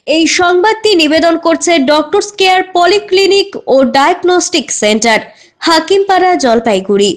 এই সংবাদটি নিবেদন করছে ডক্টরস কেয়ার পলিক্লিনিক ও ডায়াগনস্টিক সেন্টার, হাকিমপাড়া, জলপাইগুড়ি।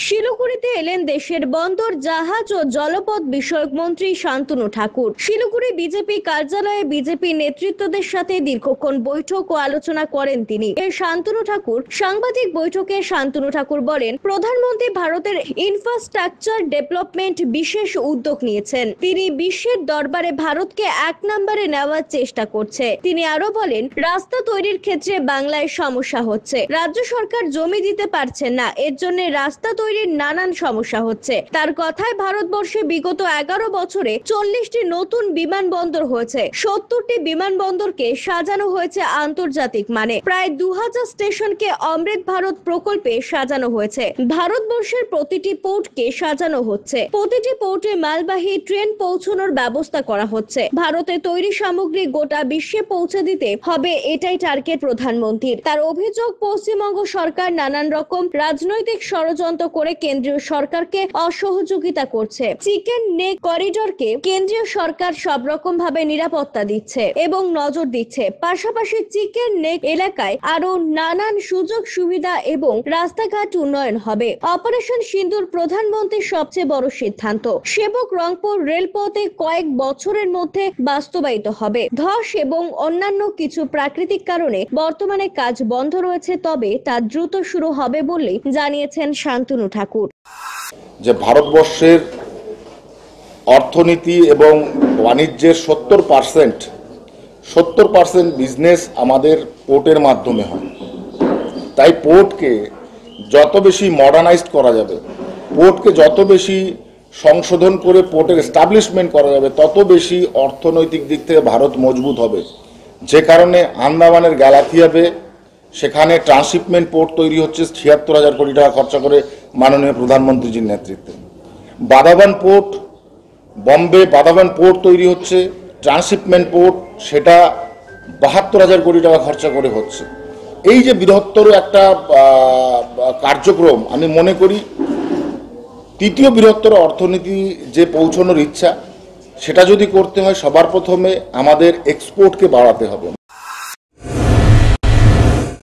শিলিগুড়িতে এলেন দেশের বন্দর, জাহাজ ও জলপথ বিষয়ক মন্ত্রী শান্তনু ঠাকুর। শিলিগুড়ি বিজেপি কার্যালয়ে বিজেপি নেতৃত্বদের সাথে দীর্ঘক্ষণ বৈঠক ও আলোচনা করেন তিনি। শান্তনু ঠাকুর সাংবাদিক বৈঠকে শান্তনু ঠাকুর বলেন, প্রধানমন্ত্রী ভারতের ইনফ্রাস্ট্রাকচার ডেভেলপমেন্ট বিশেষ উদ্যোগ নিয়েছেন। তিনি বিশ্বের দরবারে ভারতকে 1 নম্বরে নেওয়ার চেষ্টা করছে। তিনি আরো বলেন, রাস্তা তৈরির ক্ষেত্রে বাংলায় সমস্যা হচ্ছে, রাজ্য সরকার জমি দিতে পারছেন না, এর জন্য রাস্তা তৈরির নানান সমস্যা হচ্ছে। তার কথায় ভারতবর্ষে বিগত 11 বছরে 40টি নতুন বিমানবন্দর হয়েছে, 70টি বিমানবন্দরকে সাজানো হয়েছে আন্তর্জাতিক মানে, প্রায় 2000 স্টেশনকে অমৃত ভারত প্রকল্পে সাজানো হয়েছে। ভারতবর্ষের প্রতিটি পোর্টকে সাজানো হচ্ছে, প্রতিটি পোর্টে মালবাহী ট্রেন পৌঁছানোর ব্যবস্থা করা হচ্ছে। ভারতে তৈরি সামগ্রী গোটা বিশ্বে পৌঁছে দিতে হবে, এটাই টার্গেট প্রধানমন্ত্রীর। তার অভিযোগ, পশ্চিমবঙ্গ সরকার নানান রকম রাজনৈতিক ষড়যন্ত্র করে কেন্দ্রীয় সরকারকে অসহযোগিতা করছে। চিকেন নেক করিডোরকে কেন্দ্রীয় সরকার সব রকম ভাবে নিরাপত্তা দিচ্ছে এবং নজর দিচ্ছে। পাশাপাশি চিকেন নেক এলাকায় আরো নানান সুযোগ সুবিধা এবং রাস্তাঘাট উন্নয়ন হবে। অপারেশন সিন্দুর প্রধানমন্ত্রীর সবচেয়ে বড় সিদ্ধান্ত। সেবক রংপুর রেলপথে কয়েক বছরের মধ্যে বাস্তবায়িত হবে। ধস এবং অন্যান্য কিছু প্রাকৃতিক কারণে বর্তমানে কাজ বন্ধ রয়েছে, তবে তা দ্রুত শুরু হবে বলেই জানিয়েছেন শান্তনু ঠাকুর। যে ভারতবর্ষের অর্থনীতি এবং বাণিজ্যের 70% বিজনেস আমাদের পোর্টের মাধ্যমে হয়। তাই পোর্টকে যত বেশি মডার্নাইজড করা যাবে, পোর্টকে যত বেশি সংশোধন করে পোর্টের এস্টাবলিশমেন্ট করা যাবে, তত বেশি অর্থনৈতিক দিক থেকে ভারত মজবুত হবে। যে কারণে আন্দামানের গ্যালাথিয়াবে সেখানে ট্রান্সশিপমেন্ট পোর্ট তৈরি হচ্ছে ৭৬,০০০ কোটি টাকা খরচা করে মাননীয় প্রধানমন্ত্রীজির নেতৃত্বে। বাদাবান পোর্ট, বম্বে বাদাবান পোর্ট তৈরি হচ্ছে, ট্রান্সশিপমেন্ট পোর্ট, সেটা ৭২,০০০ কোটি টাকা খরচা করে হচ্ছে। এই যে বৃহত্তর একটা কার্যক্রম, আমি মনে করি তৃতীয় বৃহত্তর অর্থনীতি যে পৌঁছানোর ইচ্ছা, সেটা যদি করতে হয় সবার প্রথমে আমাদের এক্সপোর্টকে বাড়াতে হবে।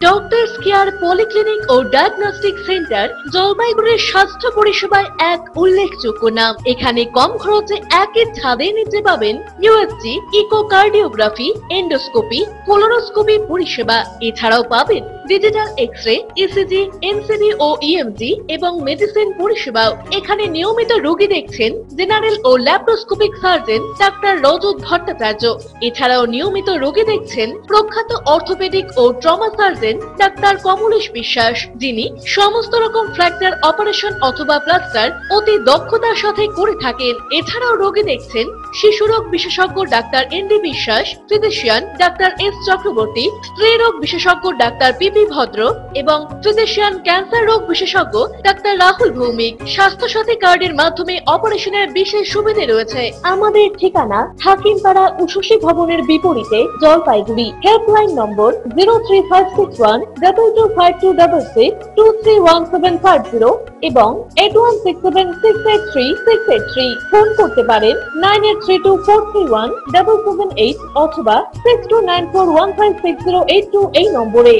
ডক্টরস কেয়ার পলিক্লিনিক ও ডায়াগনস্টিক সেন্টার জলপাইগুড়ির স্বাস্থ্য পরিষেবায় এক উল্লেখযোগ্য নাম। এখানে কম খরচে একই ছাদে নিতে পাবেন ইউএসজি, ইকোকার্ডিওগ্রাফি, এন্ডোস্কোপি, কোলোনোস্কোপি পরিষেবা। এছাড়াও পাবেন ডিজিটাল এক্স-রে, ইসিজি, এনসিবি ও ইএমজি এবং মেডিসিন পরিষেবাও। এখানে নিয়মিত রোগী দেখছেন জেনারেল ও ল্যাপ্রোস্কোপিক সার্জন ডাক্তার রজত ভট্টাচার্য। এছাড়াও নিয়মিত রোগী দেখছেন প্রখ্যাত অর্থোপেডিক ও ট্রমা সার্জন ডাক্তার কমলেশ বিশ্বাস, যিনি সমস্ত রকম ফ্র্যাকচার অপারেশন অথবা প্লাস্টার অতি দক্ষতার সাথে করে থাকেন। এছাড়াও রোগী দেখছেন শিশুরোগ বিশেষজ্ঞ ডাক্তার এনডি বিশ্বাস, ফিজিশিয়ান ডাক্তার এস চক্রবর্তী, স্ত্রী রোগ বিশেষজ্ঞ ডাক্তার পিপি ভদ্র এবং ফিজিশিয়ান ক্যান্সার রোগ বিশেষজ্ঞ ডাক্তার রাহুল ভৌমিক। স্বাস্থ্য সাথী কার্ডের মাধ্যমে অপারেশনের বিশেষ সুবিধা রয়েছে। আমাদের ঠিকানা হাকিমপাড়া উষসী ভবনের বিপরীতে, জলপাইগুড়ি। হেল্পলাইন নম্বর 03561225266, 231750 এবং 8167683683। ফোন করতে পারেন 9832431778 অথবা 6294156082 এই নম্বরে।